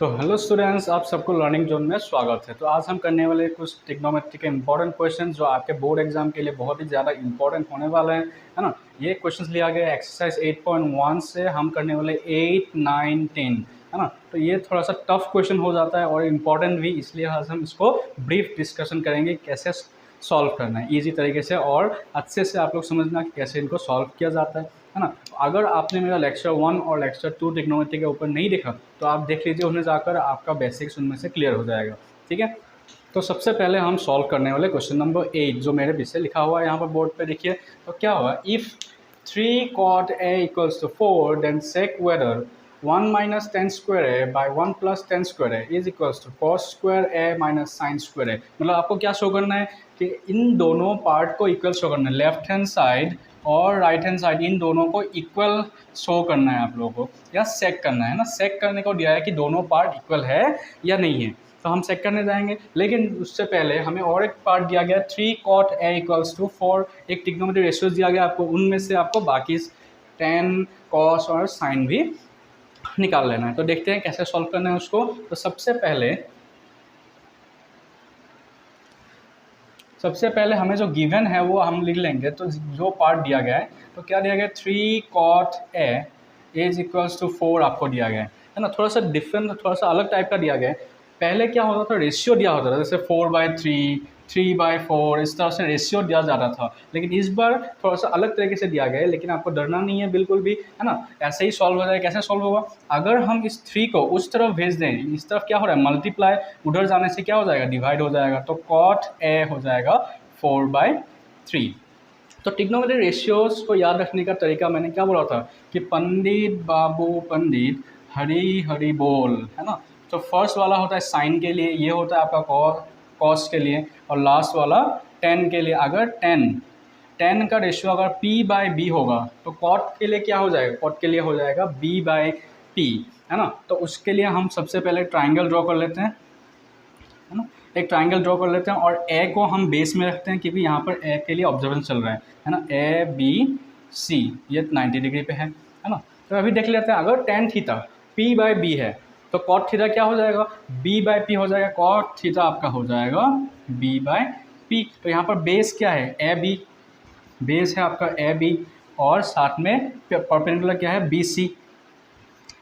तो hello students, आप सबको लर्निंग जोन में स्वागत है। तो आज हम करने वाले कुछ ट्रिग्नोमेट्री के इंपॉर्टेंट क्वेश्चन जो आपके बोर्ड एग्जाम के लिए बहुत ही ज़्यादा इंपॉर्टेंट होने वाले हैं, है ना। ये क्वेश्चंस लिया गया एक्सरसाइज 8.1 से। हम करने वाले 8, 9, 10, है ना। तो ये थोड़ा सा टफ क्वेश्चन हो जाता है और इम्पॉर्टेंट भी, इसलिए आज हम इसको ब्रीफ डिस्कशन करेंगे कैसे सॉल्व करना है ईजी तरीके से, और अच्छे से आप लोग समझना कि कैसे इनको सॉल्व किया जाता है ना। अगर आपने मेरा लेक्चर 1 और लेक्चर 2 ट्रिग्नोमेट्री के ऊपर नहीं देखा तो आप देख लीजिए, उन्हें जाकर आपका बेसिक्स उनमें से क्लियर हो जाएगा। ठीक है, तो सबसे पहले हम सॉल्व करने वाले क्वेश्चन नंबर 8 जो मेरे पीछे लिखा हुआ है यहाँ पर बोर्ड पे देखिए। तो क्या हुआ, if 3 cot a equals to 4 then check whether 1 minus tan square a by 1 plus tan square a is equals to cos square a minus sin square a। मतलब आपको क्या शो करना है कि इन दोनों पार्ट को इक्वल शो करना है, लेफ्ट हैंड साइड और राइट हैंड साइड इन दोनों को इक्वल शो करना है आप लोगों को, या सेक करना है ना। सेक करने को दिया है कि दोनों पार्ट इक्वल है या नहीं है, तो हम चेक करने जाएंगे। लेकिन उससे पहले हमें और एक पार्ट दिया गया 3 cot a इक्वल्स टू 4, एक ट्रिग्नोमेट्री रेशियोज दिया गया आपको, उनमें से आपको बाकी tan, cos और sin भी निकाल लेना है। तो देखते हैं कैसे सॉल्व करना है उसको। तो सबसे पहले हमें जो गिवन है वो हम लिख लेंगे। तो जो पार्ट दिया गया है, तो क्या दिया गया, 3 cot a is equals to 4 आपको दिया गया है ना। थोड़ा सा डिफरेंट, थोड़ा सा अलग टाइप का दिया गया है। पहले क्या होता था, रेशियो दिया होता था, जैसे 4/3, 3/4, इस तरह से रेशियो दिया जाता था। लेकिन इस बार थोड़ा सा अलग तरीके से दिया गया है, लेकिन आपको डरना नहीं है बिल्कुल भी, है ना। ऐसे ही सॉल्व हो जाएगा। कैसे सॉल्व होगा, अगर हम इस 3 को उस तरफ भेज दें, इस तरफ क्या हो रहा है, मल्टीप्लाई, उधर जाने से क्या हो जाएगा, डिवाइड हो जाएगा। तो cot a हो जाएगा 4/3। तो ट्रिग्नोमेट्री रेशियोज को याद रखने का तरीका मैंने क्या बोला था कि पंडित बाबू पंडित हरी हरी बोल, है ना। तो फर्स्ट वाला होता है साइन के लिए, ये होता है आपका कॉस के लिए, और लास्ट वाला टेन के लिए। अगर टेन का रेशियो अगर p/b होगा तो कॉट के लिए क्या हो जाएगा, कॉट के लिए हो जाएगा b/p, है ना। तो उसके लिए हम सबसे पहले ट्राइंगल ड्रॉ कर लेते हैं, है ना। एक ट्राइंगल ड्रॉ कर लेते हैं और ए को हम बेस में रखते हैं, क्योंकि यहाँ पर ए के लिए ऑब्जर्वेशन चल रहा है ना। ABC ये 90 डिग्री पे है ना। तो अभी देख लेते हैं, अगर tan थीटा p/b है तो cot थीटा क्या हो जाएगा, b/p हो जाएगा। cot थीटा आपका हो जाएगा b/p। तो यहाँ पर बेस क्या है, AB, बेस है आपका AB, और साथ में परपेंडिकुलर क्या है, BC,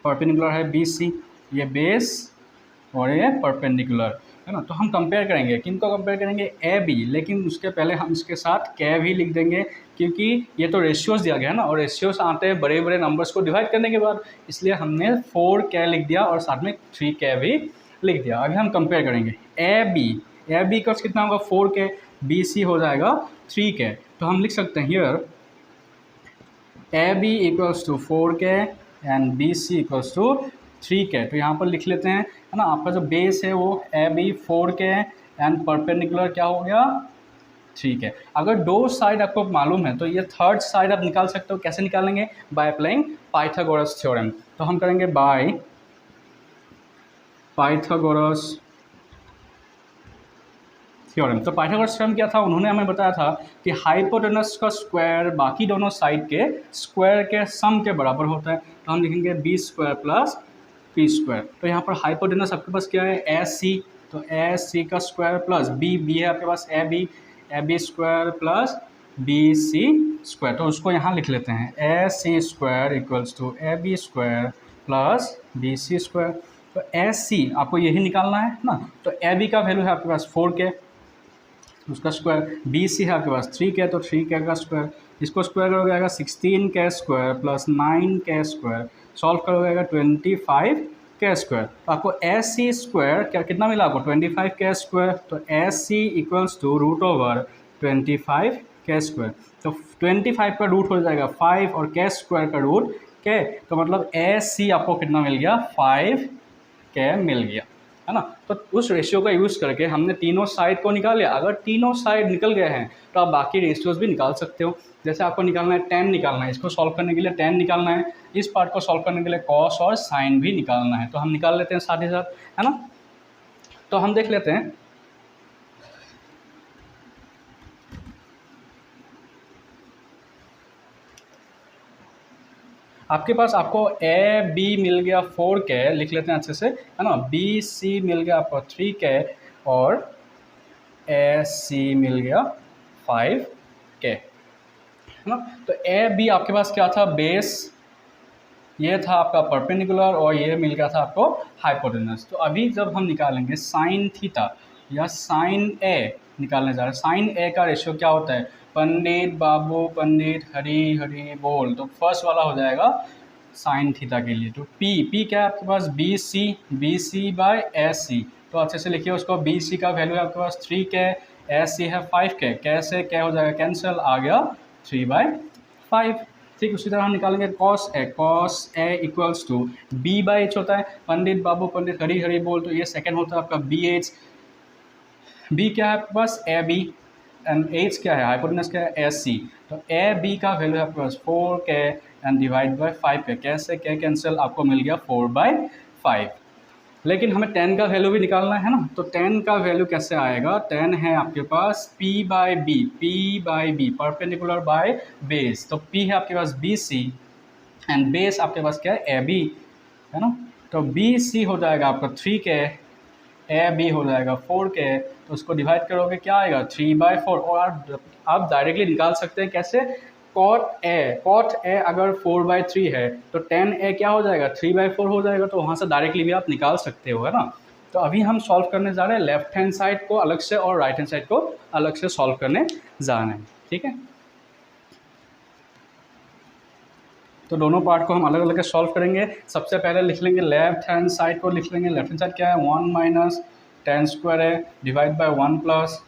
परपेंडिकुलर है BC, ये बेस और ये परपेंडिकुलर, है ना। तो हम कंपेयर करेंगे, किनको कंपेयर करेंगे, ए बी, लेकिन उसके पहले हम इसके साथ कै भी लिख देंगे, क्योंकि ये तो रेशियोज दिया गया है ना, और रेशियोज आते हैं बड़े बड़े नंबर्स को डिवाइड करने के बाद, इसलिए हमने 4 कै लिख दिया और साथ में 3 कै भी लिख दिया। अभी हम कंपेयर करेंगे ए बी का कितना होगा, 4 कै, बी सी हो जाएगा 3 कै। तो हम लिख सकते हैं here A B equals to 4 k and B C equals to 3 k. तो यहाँ पर लिख लेते हैं, है ना। आपका जो बेस है वो A B 4 k and perpendicular क्या हो गया, 3 कै। अगर दो साइड आपको मालूम है तो ये थर्ड साइड आप निकाल सकते हो। कैसे निकालेंगे, बाय अप्लाइंग पाइथागोरस थ्योरम। तो हम करेंगे बाय पाइथागोरस थ्योरम। तो पाइथागोरस थ्योरम क्या था, उन्होंने हमें बताया था कि हाइपोटेनस का स्क्वायर बाकी दोनों साइड के स्क्वायर के सम के बराबर होता है। तो हम लिखेंगे B square plus P square. तो यहाँ पर हाइपोटेनस आपके पास क्या है, एस सी, तो एस सी का स्क्वायर प्लस बी है आपके पास A B square plus B C square. तो उसको यहाँ लिख लेते हैं, A C square equals to A B square plus B C square. तो एस सी आपको यही निकालना है ना। तो ए बी का वैल्यू है आपके पास 4 के, उसका स्क्वायर, बी सी है आपके पास 3 कै, तो 3 कै का स्क्वायर, इसको स्क्वायर करोगे आएगा 16 कै स्क्वायर प्लस 9 कै स्क्वायर, सॉल्व करोगे आएगा 25 कै स्क्वायर। तो आपको एस सी स्क्वायर क्या कितना मिला आपको, 25 कै स्क्वायर। तो एस सी इक्वल्स टू √25 कै स्क्वायर। तो 25 का रूट हो जाएगा 5 और कै स्क्वायर का रूट कै, तो मतलब एस सी आपको कितना मिल गया, 5 कै मिल गया, है ना। तो उस रेशियो का यूज़ करके हमने तीनों साइड को निकाल लिया। अगर तीनों साइड निकल गए हैं तो आप बाकी रेशियोज भी निकाल सकते हो। जैसे आपको निकालना है tan निकालना है, इसको सॉल्व करने के लिए tan निकालना है, इस पार्ट को सॉल्व करने के लिए cos और sin भी निकालना है। तो हम निकाल लेते हैं साथ ही साथ, है ना। तो हम देख लेते हैं, आपके पास आपको ए बी मिल गया 4K, लिख लेते हैं अच्छे से, है ना। बी सी मिल गया आपको 3K और ए सी मिल गया 5K, है ना। तो ए बी आपके पास क्या था, बेस, ये था आपका परपेंडिकुलर और ये मिल गया था आपको हाइपोटेनस। तो अभी जब हम निकालेंगे साइन थीटा या साइन ए निकालने जा रहे हैं, साइन ए का रेशियो क्या होता है, पंडित बाबू पंडित हरी हरी बोल, तो फर्स्ट वाला हो जाएगा साइन थीटा के लिए। तो पी क्या है आपके पास, बी सी बाय ए सी, तो अच्छे से लिखिए उसको। बी सी का वैल्यू है आपके पास 3K, ए सी है 5K, कैसे क्या हो जाएगा, कैंसिल, आ गया 3/5। ठीक उसी तरह हम निकालेंगे cos A equals to B by H होता है, पंडित बाबू पंडित हरी हरी बोल, तो ये सेकंड होता है आपका बी एच। बी क्या है आपके पास, ए बी, एंड एच क्या है, हाइपोटेनस क्या है, एस सी। तो ए बी का वैल्यू है आपके पास 4K and divide by 5K, कैसे क्या कैंसिल, आपको मिल गया 4/5। लेकिन हमें tan का वैल्यू भी निकालना है ना, तो tan का वैल्यू कैसे आएगा, tan है आपके पास P by B perpendicular by base, तो P है आपके पास BC एंड बेस आपके पास क्या है AB, है ना। तो BC हो जाएगा आपका 3K, AB हो जाएगा 4K, तो उसको डिवाइड करोगे क्या आएगा 3/4। और आप डायरेक्टली निकाल सकते हैं कैसे, कॉट ए अगर 4/3 है तो tan A क्या हो जाएगा 3/4 हो जाएगा, तो वहाँ से डायरेक्टली भी आप निकाल सकते हो, है ना। तो अभी हम सॉल्व करने जा रहे हैं लेफ्ट हैंड साइड को अलग से और राइट हैंड साइड को अलग से सॉल्व करने जा रहे हैं, ठीक है। तो दोनों पार्ट को हम अलग अलग सॉल्व करेंगे। सबसे पहले लिख लेंगे लेफ्ट हैंड साइड को, लिख लेंगे लेफ्ट हैंड साइड क्या है, 1 माइनस tan स्क्वायर है divide by 1 plus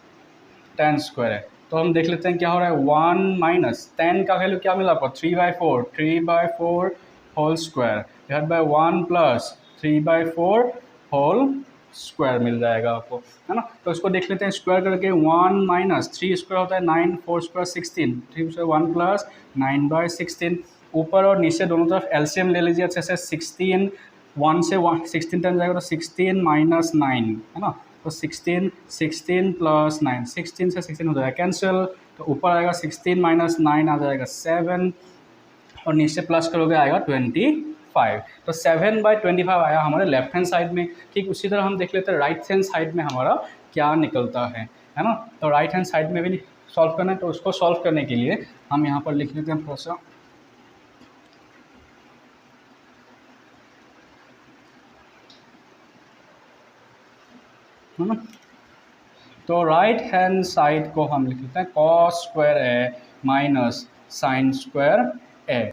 tan square है। तो हम देख लेते हैं क्या हो रहा है, 1 माइनस tan का वैल्यू क्या मिला आपको 3/4 होल स्क्वायर डिवाइड बाय 1 प्लस 3/4 होल स्क्वायर मिल जाएगा आपको, है ना। तो इसको देख लेते हैं स्क्वायर करके, 1 माइनस 3 स्क्वायर होता है 9, 4 स्क्वायर 16, 3 से 1 प्लस 9/16। ऊपर और नीचे दोनों तरफ एलसीएम ले लीजिए अच्छे से, 16 1 से 16 टर्न जाएगा तो 16 माइनस 9, है ना। तो 16 प्लस 9, 16 से 16 हो जाएगा कैंसिल, तो ऊपर आएगा 16 माइनस 9 आ जाएगा 7 और नीचे प्लस करोगे आएगा 25। तो 7/25 आया हमारे लेफ्ट हैंड साइड में। ठीक उसी तरह हम देख लेते हैं राइट हैंड साइड में हमारा क्या निकलता है ना। तो राइट हैंड साइड में भी सॉल्व करना है, तो उसको सॉल्व करने के लिए हम यहाँ पर लिख लेते हैं थोड़ा सा, है ना। तो राइट हैंड साइड को हम लिख लेते हैं cos square A minus sine square ए।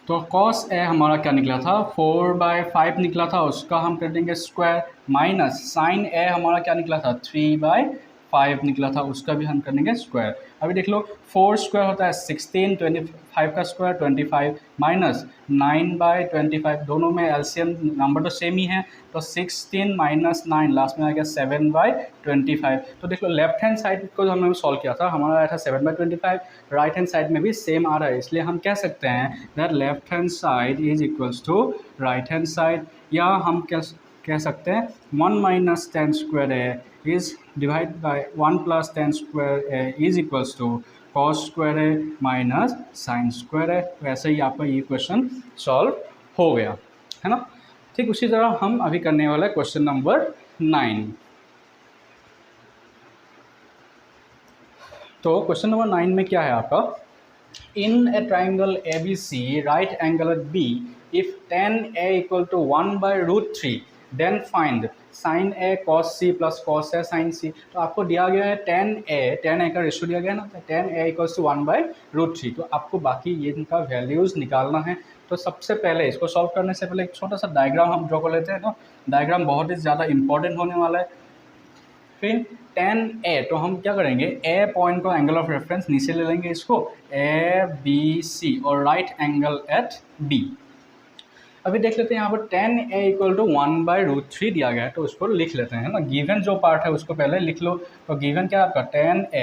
तो कॉस ए हमारा क्या निकला था 4/5 निकला था, उसका हम कर देंगे स्क्वायर, माइनस साइन ए हमारा क्या निकला था 3/5 निकला था, उसका भी हम कर देंगे स्क्वायर। अभी देख लो 4 स्क्वायर होता है 16, 25 का स्क्वायर 25 माइनस 9/25, दोनों में एलसीएम नंबर तो सेम ही है, तो 16 माइनस 9 लास्ट में आ गया 7/25। तो देख लो लेफ्ट हैंड साइड को जो हमने सॉल्व किया था हमारा आया था 7/25, राइट हैंड साइड में भी सेम आ रहा है, इसलिए हम कह सकते हैं that left hand side is equals to right hand side, या हम कह सकते हैं 1 minus tan square A is divide by 1 plus tan square A is equals to cos square A minus sine square A. वैसे ही आपका ये question solve हो गया, है ना। ठीक उसी तरह हम अभी करने वाला है क्वेश्चन नंबर 9। तो क्वेश्चन नंबर 9 में क्या है आपका, in a triangle ABC right angle at B if tan A equal to 1/√3 then find sin A cos C plus cos A sin C। तो आपको दिया गया है tan A का रेशियो दिया गया है ना, तो tan A equals to 1/√3, तो आपको बाकी ये इनका वैल्यूज़ निकालना है। तो सबसे पहले इसको सॉल्व करने से पहले एक छोटा सा डायग्राम हम ड्रॉ कर लेते हैं, तो डायग्राम बहुत ही ज़्यादा इंपॉर्टेंट होने वाला है। फिर tan A, तो हम क्या करेंगे A पॉइंट को एंगल ऑफ रेफरेंस नीचे ले लेंगे इसको ABC और राइट एंगल एट B। अभी देख लेते हैं यहाँ पर tan A इक्वल टू 1/√3 दिया गया है, तो उसको लिख लेते हैं, है ना। गिवन जो पार्ट है उसको पहले लिख लो, तो गिवन क्या है आपका tan A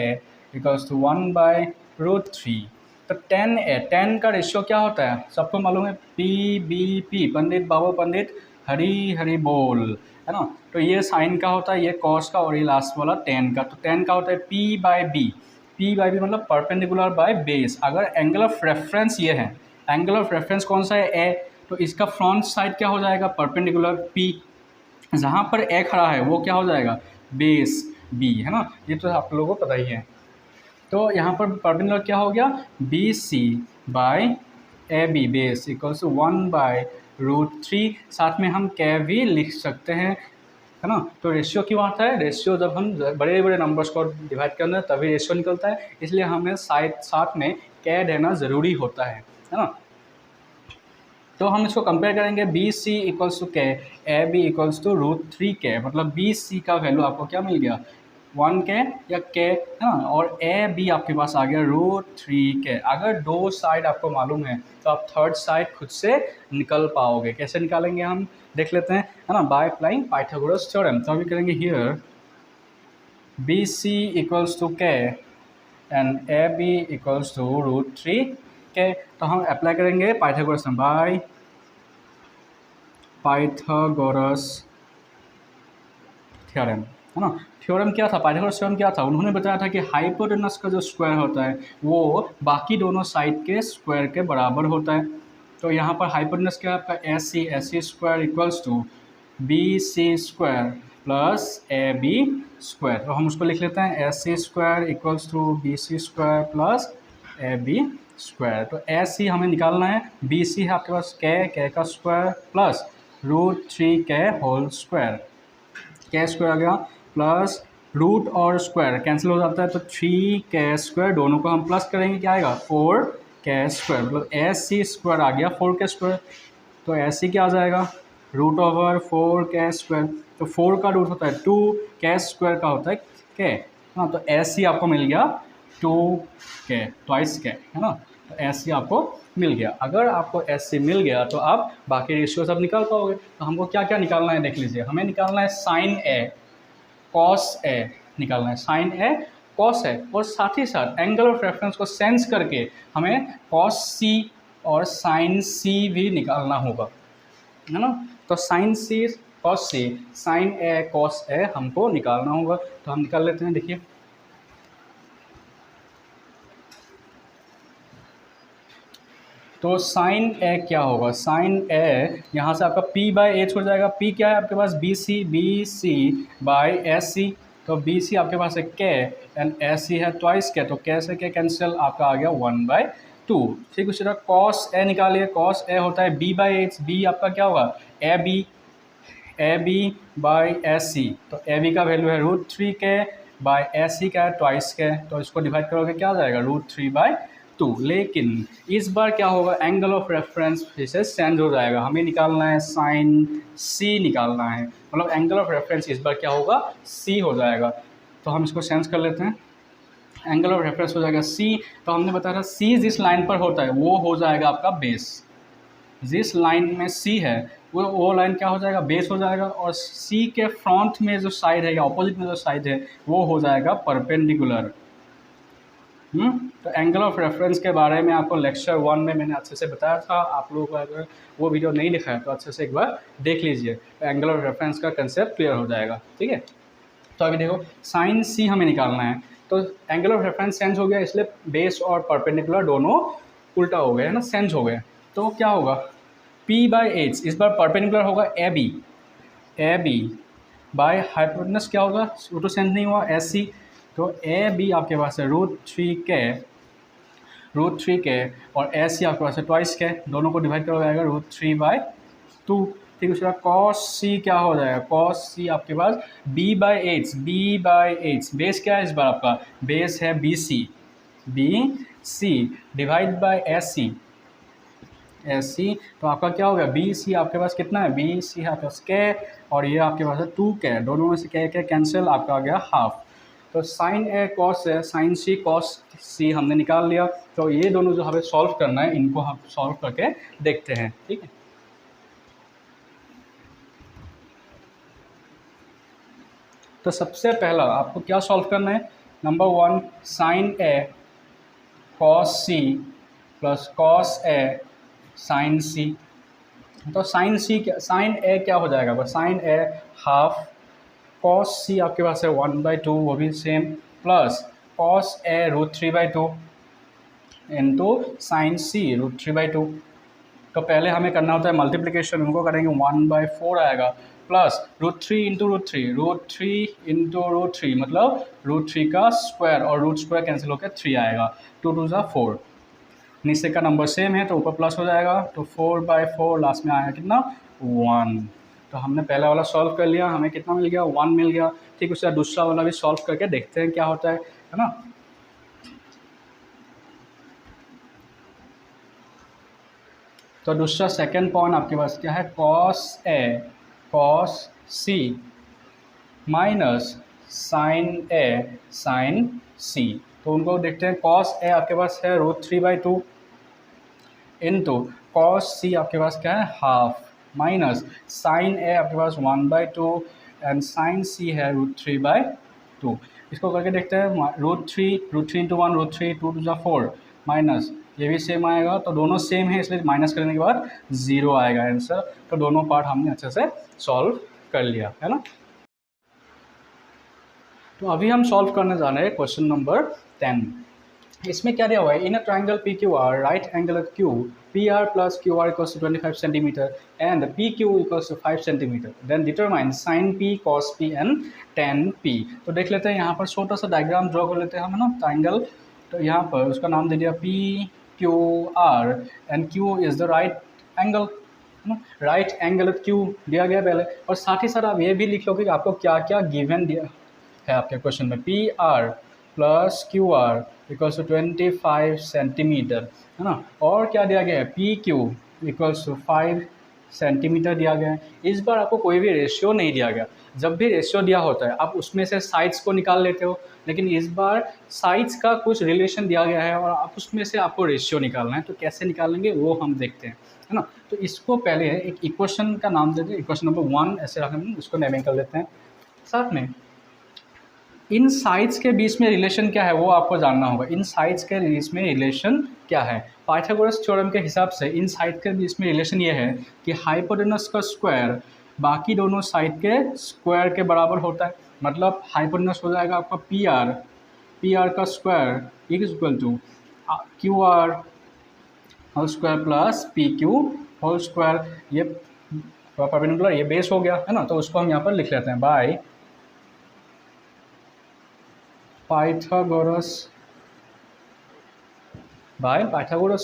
इक्वल्स टू 1/√3। तो tan का रेशियो क्या होता है सबको मालूम है, PBP, पंडित बाबू पंडित हरी हरी बोल, है ना। तो ये साइन का होता है, ये कॉस का, और ये लास्ट वाला tan का। तो tan का होता है P/B मतलब परपेंडिकुलर बाय बेस। अगर एंगल ऑफ रेफरेंस ये है एंगल ऑफ रेफरेंस कौन सा है, ए, तो इसका फ्रंट साइड क्या हो जाएगा, परपेंडिकुलर पी, जहाँ पर ए खड़ा है वो क्या हो जाएगा, बेस बी, है ना, ये तो आप लोगों को पता ही है। तो यहाँ पर परपेंडिकुलर क्या हो गया, B C by A B base equals to 1/√3, साथ में हम के भी लिख सकते हैं, है ना। तो रेशियो क्यों आता है, रेशियो जब हम बड़े बड़े नंबर्स को डिवाइड करते हैं तभी रेशियो निकलता है, इसलिए हमें साथ में के रहना ज़रूरी होता है ना। तो हम इसको कंपेयर करेंगे, बी सी इक्वल्स टू के, ए बी इक्वल्स टू √3 के, मतलब बी सी का वैल्यू आपको क्या मिल गया, 1 के या के, है ना, और ए बी आपके पास आ गया √3 के। अगर दो साइड आपको मालूम है तो आप थर्ड साइड खुद से निकल पाओगे। कैसे निकालेंगे हम देख लेते हैं, है ना, बाय अप्लाइंग पाइथागोरस थ्योरम। तो अभी करेंगे here B C equals to K and A B equals to √3 K. तो हम अप्लाई करेंगे पाइथागोरस बाय पाइथागोरस थ्योरम, है ना। थ्योरम क्या था, पाइथागोरस थ्योरम क्या था, उन्होंने बताया था कि हाइपोटेनस का जो स्क्वायर होता है वो बाकी दोनों साइड के स्क्वायर के बराबर होता है। तो यहाँ पर हाइपोटेनस क्या है आपका, S C square equals to B C square plus A B square. तो हम उसको लिख लेते हैं, S C square equals to B C square plus A B square. तो एस सी हमें निकालना है, बी सी है आपके पास के का स्क्वायर प्लस √3 के होल स्क्वायर, के स्क्वायर आ गया प्लस रूट और स्क्वायर कैंसिल हो जाता है, तो 3 के स्क्वायर, दोनों को हम प्लस करेंगे क्या आएगा, 4 के स्क्वायर, मतलब एस सी स्क्वायर आ गया 4 के स्क्वायर। तो एस सी क्या आ जाएगा, √4 के स्क्वायर। तो 4 का रूट होता है 2, के स्क्वायर का होता है के, हाँ, तो एस सी आपको मिल गया 2 के, ट्वाइस के, है ना। तो एस सी आपको मिल गया। अगर आपको एस सी मिल गया तो आप बाकी रेशियो सब निकाल पाओगे। तो हमको क्या क्या निकालना है देख लीजिए, हमें निकालना है साइन ए कॉस ए निकालना है, साइन ए कॉस ए, और साथ ही साथ एंगल ऑफ रेफरेंस को सेंस करके हमें कॉस सी और साइन सी भी निकालना होगा, है ना। तो sign C cos C, sign A cos A हमको निकालना होगा। तो हम निकाल लेते हैं, देखिए तो साइन ए क्या होगा, साइन ए यहाँ से आपका p/h हो जाएगा। p क्या है आपके पास, B C by S C, तो बी सी आपके पास है के एंड एस सी है ट्वाइस के, तो के से के कैंसिल, आपका आ गया 1/2। ठीक, उसी तरह कॉस ए निकालिए, कॉस ए होता है b/h, बी आपका क्या होगा, A B by S C, तो ए बी का वैल्यू है √3 के बाई एस सी का है ट्वाइस के, तो इसको डिवाइड करोगे क्या आ जाएगा, √3/2। लेकिन इस बार क्या होगा, एंगल ऑफ रेफरेंस फिर से चेंज हो जाएगा, हमें निकालना है साइन सी निकालना है, मतलब एंगल ऑफ रेफरेंस इस बार क्या होगा, सी हो जाएगा। तो हम इसको चेंज कर लेते हैं, एंगल ऑफ रेफरेंस हो जाएगा सी। तो हमने बताया था सी जिस लाइन पर होता है वो हो जाएगा आपका बेस, जिस लाइन में सी है वो लाइन क्या हो जाएगा, बेस हो जाएगा, और सी के फ्रंट में जो साइड है या ऑपोजिट में जो साइड है वो हो जाएगा परपेंडिकुलर। तो एंगल ऑफ रेफरेंस के बारे में आपको लेक्चर 1 में मैंने अच्छे से बताया था, आप लोगों को अगर वो वीडियो नहीं दिखा है तो अच्छे से एक बार देख लीजिए, तो एंगल ऑफ रेफरेंस का कंसेप्ट क्लियर हो जाएगा, ठीक है। तो अभी देखो साइन सी हमें निकालना है, तो एंगल ऑफ रेफरेंस चेंज हो गया, इसलिए बेस और परपेंडिकुलर दोनों उल्टा हो गए, है ना, चेंज हो गए। तो क्या होगा, p/h इस बार परपेंडिकुलर होगा ए बी बाय हाइपोटेनस क्या होगा, वो तो चेंज नहीं हुआ, एस सी। तो ए बी आपके पास है √3 के और एस सी आपके पास है ट्वाइस के, दोनों को डिवाइड करोगे आएगा √3/2। ठीक है, उसके बाद कॉस सी क्या हो जाएगा, कॉस सी आपके पास b/h, बेस क्या है इस बार आपका, बेस है B C divide by S C, तो आपका क्या हो गया, बी सी आपके पास कितना है, बी सी है आपके पास के, और ये आपके पास है 2 के, दोनों में से के कैंसिल, आपका आ गया हाफ। तो साइन ए कॉस है, साइन सी कॉस सी हमने निकाल लिया। तो ये दोनों जो हमें सॉल्व करना है इनको हम सॉल्व करके देखते हैं, ठीक है। तो सबसे पहला आपको क्या सॉल्व करना है, number 1 sign A cos C plus cos A sign सी। तो साइन ए क्या हो जाएगा, साइन ए हाफ, कॉस सी आपके पास है 1/2, वो भी same, plus cos A √3/2, into sine सी √3/2। तो पहले हमें करना होता है मल्टीप्लिकेशन, उनको करेंगे 1/4 आएगा, प्लस √3 इंटू √3 इंटू √3 मतलब √3 का स्क्वायर, और रूट स्क्वायर कैंसिल होकर 3 आएगा, 2 2 ज़ा 4। नीचे का नंबर सेम है तो ऊपर प्लस हो जाएगा, तो 4/4 लास्ट में आएगा कितना 1। तो हमने पहला वाला सॉल्व कर लिया, हमें कितना मिल गया 1 मिल गया। ठीक, उसका दूसरा वाला भी सॉल्व करके देखते हैं क्या होता है ना। तो दूसरा सेकंड पॉइंट आपके पास क्या है, कॉस सी माइनस साइन सी। तो उनको देखते हैं, कॉस ए आपके पास है √3/2 इंटू कॉस सी आपके पास क्या है हाफ, माइनस साइन ए आपके पास 1/2 एंड साइन सी है √3/2। इसको करके देखते हैं, √3 इंटू 1 √3, 2 2 ज़ा 4, माइनस ये भी सेम आएगा, तो दोनों सेम है इसलिए माइनस करने के बाद 0 आएगा आंसर। तो दोनों पार्ट हमने अच्छे से सॉल्व कर लिया है ना। तो अभी हम सॉल्व करने जा रहे हैं क्वेश्चन नंबर 10। इसमें क्या दिया हुआ है, in a triangle P Q R right angle Q P R plus Q R equals to 25 centimetre and P Q equals to 5 centimetre, then determine sine P cos P and tan P. तो देख लेते हैं, यहाँ पर छोटा सा diagram draw कर लेते हैं हम ना ट्राइंगल। तो यहाँ पर उसका नाम दे दिया P Q are and Q is the right angle, right angle Q दिया गया पहले, और साथ ही साथ आप ये भी लिख लो कि आपको क्या क्या गिवन दिया है आपके क्वेश्चन में। P R plus Q R equals to 25 centimetre है ना, और क्या दिया गया है P Q equals to 5 centimetre दिया गया है। इस बार आपको कोई भी रेशियो नहीं दिया गया। जब भी रेशियो दिया होता है आप उसमें से साइड्स को निकाल लेते हो, लेकिन इस बार साइड्स का कुछ रिलेशन दिया गया है और आप उसमें से आपको रेशियो निकालना है। तो कैसे निकालेंगे वो हम देखते हैं है ना। तो इसको पहले एक इक्वेशन का नाम देते हैं, इक्वेशन नंबर 1 ऐसे हम उसको नेमिंग कर लेते हैं। साथ में इन साइड्स के बीच में रिलेशन क्या है वो आपको जानना होगा। इन साइड्स के बीच में रिलेशन क्या है, पाइथागोरस थ्योरम के हिसाब से इन साइड के बीच में रिलेशन ये है कि हाइपोटेनस का स्क्वायर बाकी दोनों साइड के स्क्वायर के बराबर होता है। मतलब हाइपोटेनस हो जाएगा आपका पी आर का square is equal to Q R whole square plus P Q whole square. ये परपेंडिकुलर, ये बेस हो गया है ना। तो उसको हम यहाँ पर लिख लेते हैं बाय पाइथागोरस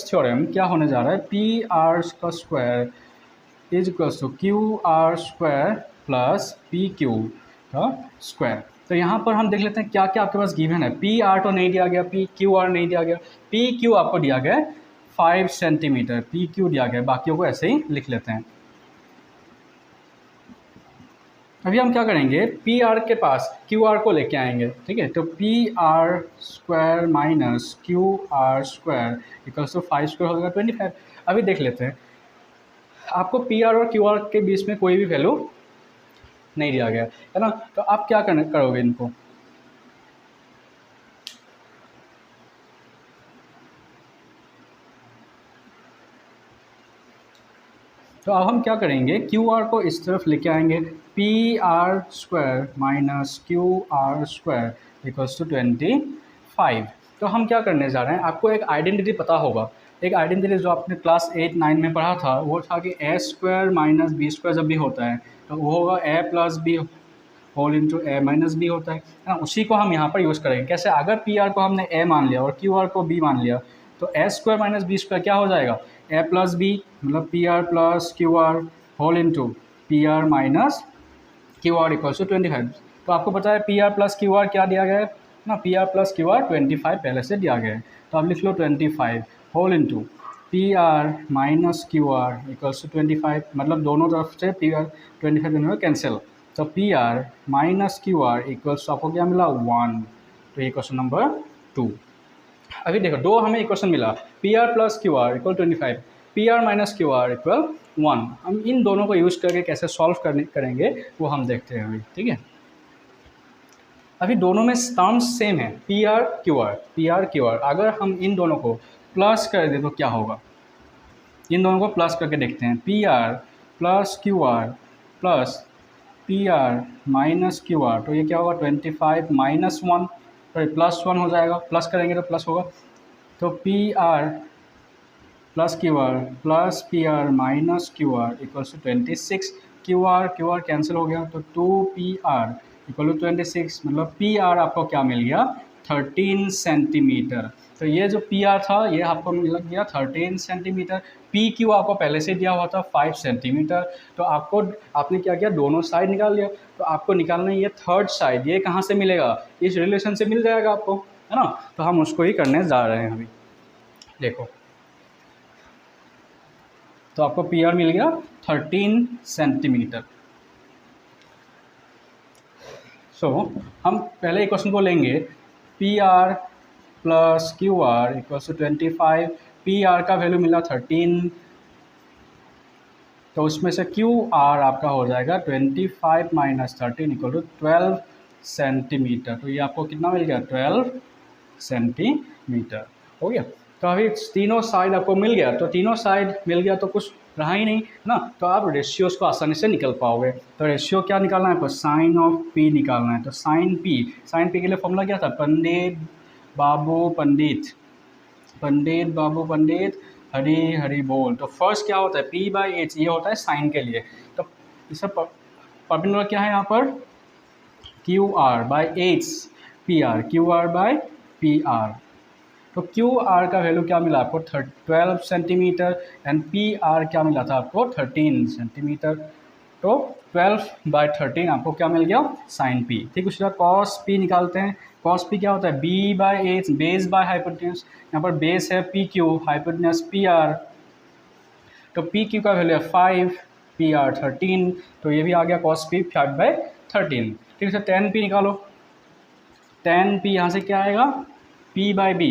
थ्योरम क्या होने जा रहा है, पी आर का square is equals to Q R square plus P Q का स्क्वायर। तो यहाँ पर हम देख लेते हैं क्या क्या आपके पास गिवन है। पी आर तो नहीं दिया गया, पी क्यू आर नहीं दिया गया, पी क्यू आपको दिया गया 5 सेंटीमीटर, पी क्यू दिया गया, बाकियों को ऐसे ही लिख लेते हैं। अभी हम क्या करेंगे, पी आर के पास क्यू आर को लेके आएंगे, ठीक है। तो P R square minus Q R square equals to 5 square हो जाएगा 25। अभी देख लेते हैं, आपको पी आर और क्यू आर के बीच में कोई भी वैल्यू नहीं दिया गया है ना। तो आप क्या करोगे इनको, तो अब हम क्या करेंगे, क्यू आर को इस तरफ लेके आएंगे, P R square minus Q R square equals to 25। तो हम क्या करने जा रहे हैं, आपको एक आइडेंटिटी पता होगा, एक आइडेंटिटी जो आपने क्लास 8-9 में पढ़ा था, वो था कि ए स्क्वायर माइनस बी स्क्वायर जब भी होता है तो वो होगा ए प्लस बी होल इंटू ए माइनस बी होता है ना। उसी को हम यहाँ पर यूज़ करेंगे। कैसे, अगर पी आर को हमने ए मान लिया और क्यू आर को बी मान लिया तो A square minus B square क्या हो जाएगा, ए प्लस बी, मतलब P R plus Q R whole into P R minus Q R equals to 25। तो आपको पता है P R plus Q R क्या दिया गया है ना, P R plus Q R 25 पहले से दिया गया है। तो आप लिख लो 25 whole into P R minus Q R equals to 25, मतलब दोनों तरफ से पी आर 25 कैंसिल, तो P R minus Q R equals आपको क्या मिला 1। तो ये क्वेश्चन नंबर 2। अभी देखो, दो हमें इक्वेशन मिला, P R plus Q are equal 25, P R minus Q are equal 1। हम इन दोनों को यूज़ करके कैसे सॉल्व करेंगे वो हम देखते हैं अभी, ठीक है। अभी दोनों में टर्म्स सेम है, P are Q R, P R Q R. अगर हम इन दोनों को प्लस कर दें तो क्या होगा, इन दोनों को प्लस करके देखते हैं, P R plus Q R plus P R minus Q are. तो ये क्या होगा 25 माइनस 1, सॉरी प्लस 1 हो जाएगा, प्लस करेंगे तो प्लस होगा। तो P R plus Q R plus P R minus Q R equals to 26। Q R cancel हो गया, तो 2PR इक्वल टू 26, मतलब पी आर आपको क्या मिल गया 13 सेंटीमीटर। तो ये जो पी आर था ये आपको मिल गया 13 सेंटीमीटर। पी क्यू आपको पहले से दिया हुआ था 5 सेंटीमीटर। तो आपने क्या किया, दोनों साइड निकाल लिया। तो आपको निकालना है ये थर्ड साइड, ये कहाँ से मिलेगा, इस रिलेशन से मिल जाएगा आपको, है ना। तो हम उसको ही करने जा रहे हैं अभी। देखो, तो आपको पी आर मिल गया 13 सेंटीमीटर। सो हम पहले क्वेश्चन को लेंगे, P R plus Q R equals to 25। P R का वैल्यू मिला 13, तो उसमें से क्यू आर आपका हो जाएगा 25 माइनस 13 इक्वल टू 12 सेंटीमीटर। तो ये आपको कितना मिल गया 12 सेंटीमीटर हो गया। तो अभी तीनों साइड आपको मिल गया, तो तीनों साइड मिल गया तो कुछ रहा ही नहीं ना, तो आप रेशियोज़ को आसानी से निकल पाओगे। तो रेशियो क्या निकालना है आपको, साइन ऑफ पी निकालना है। तो साइन पी के लिए फॉर्मूला क्या था, पंडित बाबू पंडित हरी हरी बोल। तो फर्स्ट क्या होता है, P/H, ये होता है साइन के लिए। तो इसका पर्पेंडिकुलर क्या है यहाँ पर, QR/H PR, QR/PR। तो QR का वैल्यू क्या मिला आपको 12 सेंटीमीटर एंड PR क्या मिला था आपको 13 सेंटीमीटर। तो 12/13 आपको क्या मिल गया, साइन P। ठीक, उसी तरह कॉस P निकालते हैं। कॉस P क्या होता है, B/H, बेस बाय हाइपोटेन्यूज। यहाँ पर बेस है PQ, हाइपोटेन्यूज PR। तो PQ का वैल्यू है 5, PR 13, तो ये भी आ गया कॉस P 5/13। ठीक है, tan P निकालो। tan P यहाँ से क्या आएगा, P/B।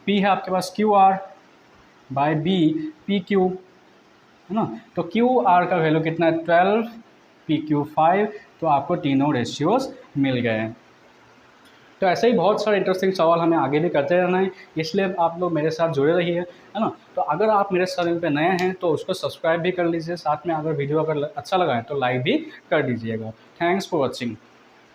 P है आपके पास QR/B PQ, है ना। तो QR का वैल्यू कितना है 12, PQ 5। तो आपको तीनों रेशियोज मिल गए हैं। तो ऐसे ही बहुत सारे इंटरेस्टिंग सवाल हमें आगे भी करते रहना है, इसलिए आप लोग मेरे साथ जुड़े रहिए, है ना। तो अगर आप मेरे चैनल पे नए हैं तो उसको सब्सक्राइब भी कर लीजिए, साथ में अगर वीडियो अगर अच्छा लगा है तो लाइक भी कर दीजिएगा। Thanks for watching.